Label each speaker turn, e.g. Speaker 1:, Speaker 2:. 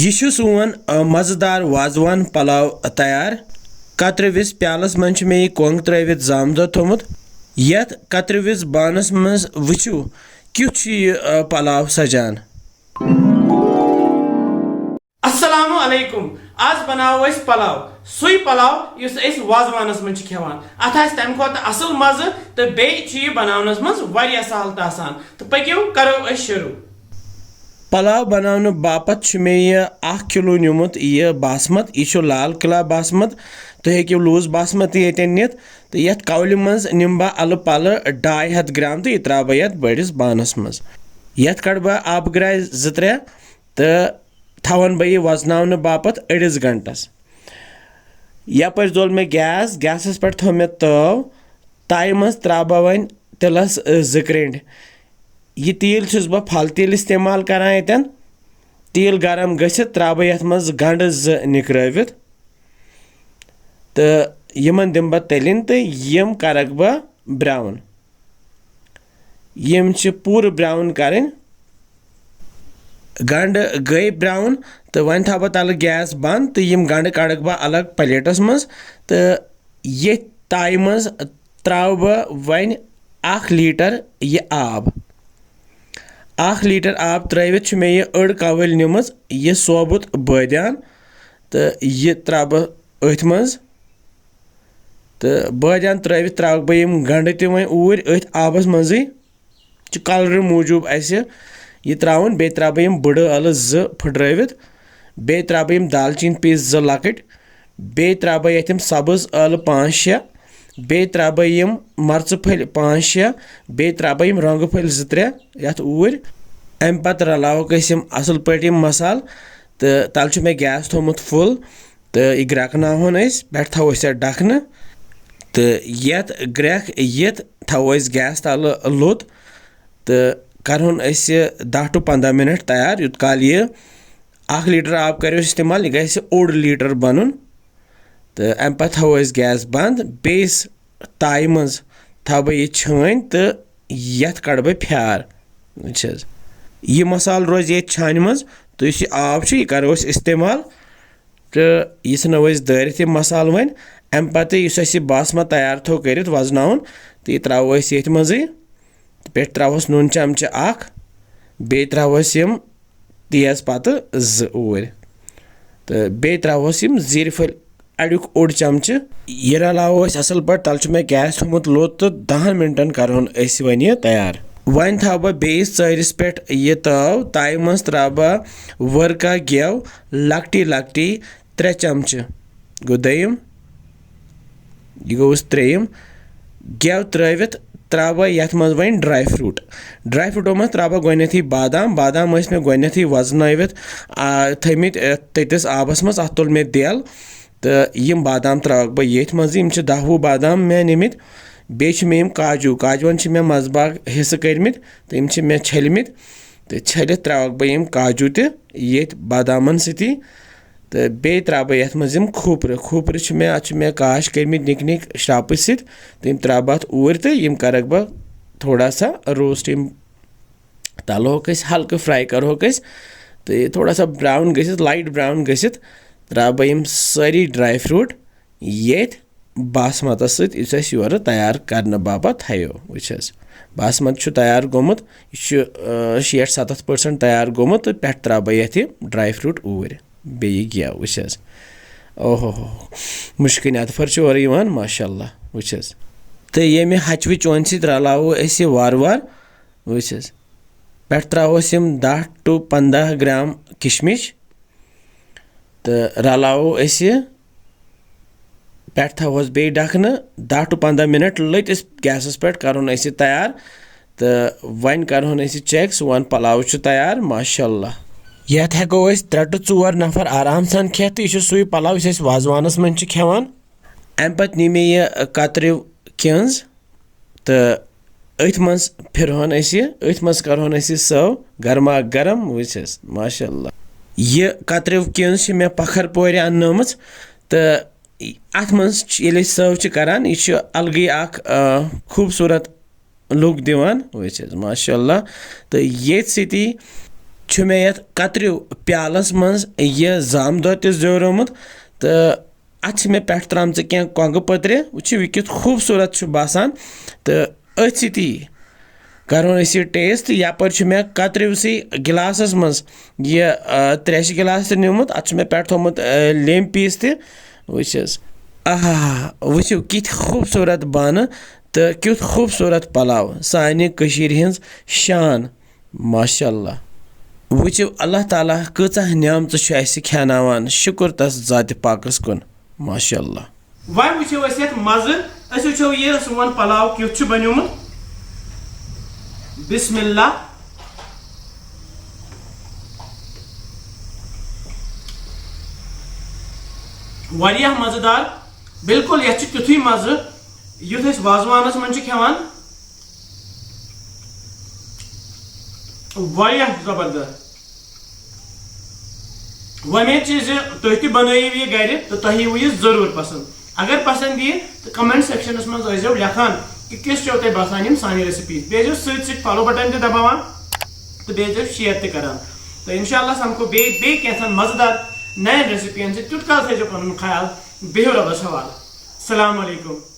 Speaker 1: ये छु सोन मजेदार वाजवान पलाव तैयार कतरविस प्यालस मन मे कोंग त्रित जामद थोमुत यथ कतरविस बानस मज वुचु क्युथ पलाव सजान।
Speaker 2: अस्सलामु अलैकुम। आज बनाओ अस पलाव सुई पलाव युस अस वाजवानस मन खेवान अथ आस तम खोत असल मज़ तो बे बनावनस मज वारिया सहल तो आसान तो पकियो करो अस शुरू।
Speaker 1: पलाव बनाने बापत मे 1 किलो निमुत यह बासमत यह लाल किला बासमत तो हेकियो लूज बासमत ये नित तो ये कौल मज निम बह अल पल 250 ग्राम तो यह त्रा बह ये बड़िस बानस मज ये कड़ बह आब ग्राय 2-3 तो थवन बह यह वजन बापत 2.5 घंटस। यपर दोल मे गैसस पे थो मे तव ताई मज त्रा बह वन तिलस 2 क्रेंड यह तील छुस बह फल तील इस्तेमाल करान यतन तील गरम गसित त्रा बह यथ मज गंड 2 निकरावित तो यमन दिम बह तलिन तो यम करक बह ब्राउन यम पूर ब्राउन करें गंड गई ब्राउन तो वन था बह तल गैस बंद तो यम गंड कड़क बह अलग प्लेटस मज तो ये ताई मज त्राव बह वन 1 लीटर यह आब 1 लीटर आब त्रित मे यह 1 कवल निमज यह सोबुत बदियान तो यह त्रा बह अथ मज तो बदियान त्रित त्रा बह यम गंड ते वन ऊर अथ आबस मजी कलर मूजूब यह त्रावन बे त्रा बह यम बड़ अल 2 फुट्रवित बे त्रा बह यम दालचीन पीस 2 लकट बे त्रा बह यम सब्ज अल 5-6 बे त्रा बह यम मर्च फल 5-6 बे त्रा बह यम रंग फल 2-3 यथ ऊर अम पत रलावक यम असल पे मसाल तो तल मे गैस थोमुत फुल तो यह ग्रेकनावन पे थो ढकन तो यथ ग्रेक यथ थो गैस तल लोत तो करन 10 to 15 मिनट तैयार युत काल यह 1 लीटर आब करो इस्तेमाल यह गैस 1 लीटर बनन तो अम पे थो गैस बंद बेस ताई मज थो बह यह छान तो यथ कड़ बह फ्यार यह मसाल रोज ये छान मज तो इस आब यह करो इस्तेमाल तो यह नो दारित यह मसाल वन अम पे बासमत तैयार थो कर वजन तो यह त्रो ये मजे पे त्रोस नून चमचे 1 बे त्रोस यम तेज पत्त 2 ऊर तो बे त्रोस यम जीर फल अड़ुक 1 चमचे यह रलाव असल पे तल मे गैस थोमुत लोत तो 10 मिनटन करन वन यह तैयार। वन थो बह बेस चरिस पे यह तव ताई मज त्रा बह वर्का गेव लकटी 3 चमचे गो दयम यह गोस 3 गेव त्रित त्रा बह यथ मज वन ड्राई फ्रूटो मज त्रा बह गोथी बादाम मे गोथी वजनवित थमित ततिस आबस मज अत तुल मे देल तो यम बादाम त्रावक बह ये मज 10-20 बादाम मे निमित बे मे काजुवन मे मजबाग हिस्से कर्मित तो यम मे छलमित तो छलित त्रावक बह यम काजू ते ये बादामन सती तो बे त्रा बह यथ मज खोपर मे काश कर्मित निक श्राप सत तो यम त्रा बह ऊर तो यम करक बह थोड़ा सा रोस्ट यम तलहोक हल्के फ्राई करोक तो ये थोड़ा सा ब्राउन गसित लाइट ब्राउन गसित त्रा बह यम सारी ड्राई फ्रूट ये बासमत सत योर तैयार करने बापत थो वुस बासमत तैयार गोमुत यह 60-70% तैयार गोमुत तो पे त्रा बह ये ड्राई फ्रूट ऊर बे गया वुस ओहो मुश्किन अतफर और माशाल्लाह वुस तो ये मे हचव चोन सत रलावो वार वुस पे त्रोस 10 to 15 ग्राम किशमिश तो रलावो पे थोस बे ढकन 10 to 15 मिनट लत गैसस पे करन तैयार तो वन करन चेक सोन पलाव तैयार माशाल्लाह ये हेको 3 to 4 नफर आराम सान खे तो यह सुई पलाव इस वाजवानस मन खेवान। अम पे नी मे यह कतरव किंज तो अथ मज फिरहन अथ मज करहन सर्व गर्मा गर्म वुस माशाल्लाह यह कतरव किंज मे पखर पोर अन्न तो अत मज सर्व करान यह अलग खूबसूरत लुक दिवान वुस माशाल्लाह तो ये सती چھُ مےٚ یَتھ کترِو پیالس منٛز یہِ زامہٕ دۄد تہِ زیوٗرومُت تہٕ اَتھ چھِ مےٚ پٮ۪ٹھٕ ترٛامژٕ کینٛہہ کۄنٛگہٕ پٔترِ وٕچھِو یہِ کیُتھ خوٗبصوٗرت چھُ باسان تہٕ أتھۍ سۭتی کرون أسۍ یہِ ٹیسٹ یپٲرۍ چھُ مےٚ کترِوسٕے گِلاسس منٛز یہِ ترٛیشہِ گِلاس تہِ نیوٗمُت اَتھ چھُ مےٚ پٮ۪ٹھٕ تھوٚمُت لیٚمبۍ پیٖس تہِ وٕچھ حظ وٕچھِو کِتھ خوٗبصوٗرت بانہٕ تہٕ کیُتھ خوٗبصوٗرت پلاو سانہِ کٔشیٖرِ ہِنٛز شان ماشاء اللہ وٕچھِو اللہ تعالیٰ کۭژاہ نعمژٕ چھُ اَسہِ کھٮ۪ناوان شُکُر تس ذاتِ پاکس کُن ماشاء اللہ
Speaker 2: وۄنۍ وٕچھو أسۍ یتھ مزٕ أسۍ وٕچھو یہِ سون پلاو کیُتھ چھُ بنیومُت بسم اللہ واریاہ مزٕدار بالکل یتھ چھُ تیُتھُے مزٕ یُتھ أسۍ وازوانس منٛز چھِ کھٮ۪وان واریاہ زبردست وۄمید چھِ زِ تُہۍ تہِ بنٲیِو یہِ گرِ تہٕ تۄہہِ ییٖوٕ یہِ ضروٗر پسنٛد اگر پسنٛد ییہِ تہٕ کمنٹ سیکشنس منٛز ٲسۍزیو لیکھان کہ کِژھ چھو تۄہہِ باسان یِم سانہِ ریسِپیٖز بیٚیہِ ٲسۍزیو سۭتۍ سۭتۍ فالو بٹن تہِ دباوان تہٕ بیٚیہِ ٲسۍزیو شیر تہِ کران تہٕ انشاء اللہ سمکھو بیٚیہِ کینٛژھن مزٕدار نین ریسِپین سۭتۍ تیُتھ کال تھٲیزیو پنُن خیال بِہِو رۄبس حوالہٕ السلام علیکم